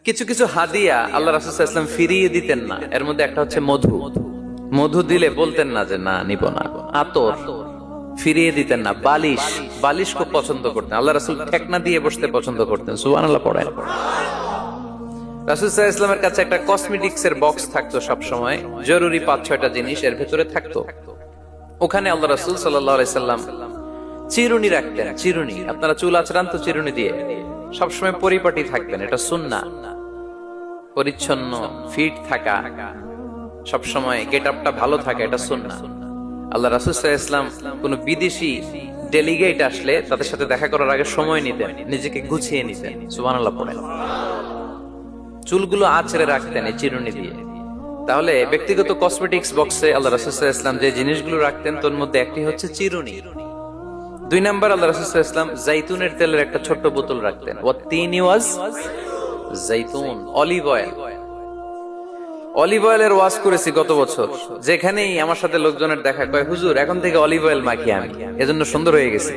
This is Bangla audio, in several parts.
কিছু কিছু হাদিয়া আল্লাহ রাসূল সাল্লাল্লাহু আলাইহি ওয়াসাল্লাম ফিরিয়ে দিতেন না। এর মধ্যে একটা হচ্ছে মধু। মধু দিলে বলতেন না যে না নিব না। আতর ফিরিয়ে দিতেন না। বালিশ, বালিশ খুব পছন্দ করতেন। আল্লাহ রাসূল ঠেকনা দিয়ে বসতে পছন্দ করতেন। সুবহানাল্লাহ পড়েন। রাসূল সাল্লাল্লাহু আলাইহি ওয়াসাল্লামের কাছে একটা কসমেটিক্স এর বক্স থাকতো সব সময়, জরুরি 5-6টা জিনিস এর ভিতরে থাকতো। ওখানে আল্লাহ রাসূল সাল্লাল্লাহু আলাইহি সাল্লাম চিরুনি রাখতেন। চিরুনি, আপনারা চুল আঁচড়ান তো চিরুনি দিয়ে, সবসময় পরিপাটি থাকবেন, এটা সুন্নাহ। পরিচ্ছন্ন ফিট থাকা, সবসময় গেট আপটা ভালো থাকা, এটা সুন্নাহ। আল্লাহ রাসূল সাল্লাল্লাহু আলাইহি ওয়াসাল্লাম কোন বিদেশি ডেলিগেট আসলে তাদের সাথে দেখা করার আগে সময় নিতেন, নিজেকে গুছিয়ে নিতেন। সুবহানাল্লাহ পড়েন। চুলগুলো আঁচড়ে রাখতেন এই চিরুনি দিয়ে। তাহলে ব্যক্তিগত কসমেটিক্স বক্সে আল্লাহ রাসূল সাল্লাল্লাহু আলাইহি ওয়াসাল্লাম যে জিনিসগুলো রাখতেন তার মধ্যে একটি হচ্ছে চিরুনি। 2 নাম্বার, আল্লাহ রাসূল সাল্লাল্লাহু আলাইহি ওয়াসাল্লাম জাইতুনের তেলের একটা ছোট্ট বোতল রাখতেন। ওয়াতিনি ওয়াজ জাইতুন, অলিভ অয়েল। অলিভ অয়েলের ওয়াজ করেছি গত বছর। যেখানেই আমার সাথে লোকজনের দেখা, কয় হুজুর এখন থেকে অলিভ অয়েল মাখি আমি, এজন্য সুন্দর হয়ে গেছে।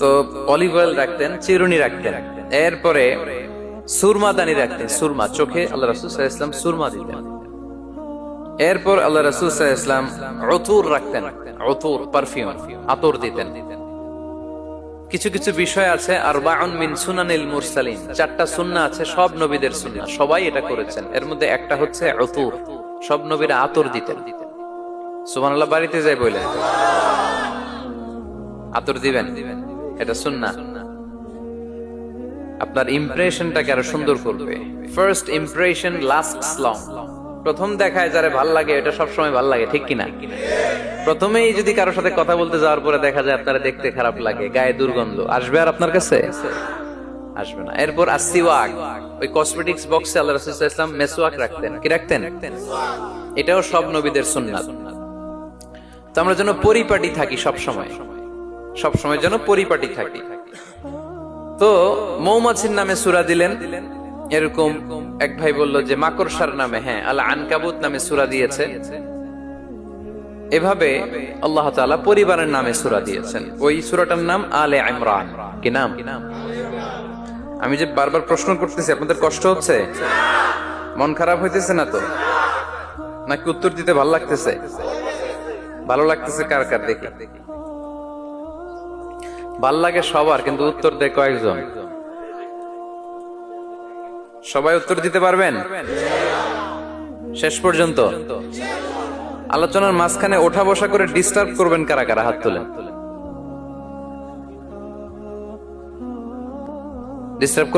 তো অলিভ অয়েল রাখতেন, চিরুনি রাখতেন। এরপরে সুরমা দানি রাখতেন। সুরমা, চোখে আল্লাহ রাসূল সাল্লাল্লাহু আলাইহি ওয়াসাল্লাম সুরমা দিতেন। এরপর আল্লাহ রাসূল সাল্লাল্লাহু আলাইহি ওয়াসাল্লাম উতুর রাখতেন। উতুর, পারফিউম, আতর দিতেন। কিছু কিছু বিষয় আছে আরবাউন মিন সুনানিল মুরসালিন, 4টা সুন্নাহ আছে সব নবীদের সুন্নাহ, সবাই এটা করেছেন। এর মধ্যে একটা হচ্ছে উতুর, সব নবীরা আতর দিতেন। সুবহানাল্লাহ, বাড়িতে যাই বলেন আতর দিবেন, এটা সুন্নাহ। আপনার ইমপ্রেশনটাকে আরো সুন্দর করবে। First impression lasts long. প্রথম দেখায় যারা ভাল লাগে এটা সব সময় ভাল লাগে, ঠিক কিনা? প্রথমেই যদি কারোর সাথে কথা বলতে যাওয়ার পরে দেখা যায় আপনারা দেখতে খারাপ লাগে, গায়ে দুর্গন্ধ, আসবে আর আপনার কাছে? আসবে না। এরপর আসিওয়াক, ওই কসমেটিক্স বক্সে আল্লাহ রাসূল সাল্লাল্লাহু আলাইহি ওয়াসাল্লাম মেসওয়াক রাখতেন। কি রাখতেন? এটাও সব নবীদের সুন্নাত। তো আমরা যেন পরিপাটি থাকি সব সময়, সব সময় যেন পরিপাটি থাকি। তো মৌমাছির নামে সূরা দিলেন, এরকম এক ভাই বলল যে মাকড়সার নামে, হ্যাঁ, আল আনকাবুত নামে সূরা দিয়েছে। এভাবে আল্লাহ তাআলা পরিবারের নামে সূরা দিয়েছেন। ওই সূরাটার নাম আলে ইমরান। কি নাম? আমি যে বারবার প্রশ্ন করতেছি, আপনাদের কষ্ট হচ্ছে? মন খারাপ হইতেছে না তো? নাকি উত্তর দিতে ভালো লাগতেছে? ভালো লাগতেছে কার কার দেখি? ভাল লাগে সবার, কিন্তু উত্তর দেয় কয়েকজন। সবাই উত্তর দিতে পারবেন শেষ পর্যন্ত? আলোচনার মাঝখানে ওঠা বসা করে ডিস্টার্ব করবেন কারা কারা? হাত তোলেন। ডিস্টার্ব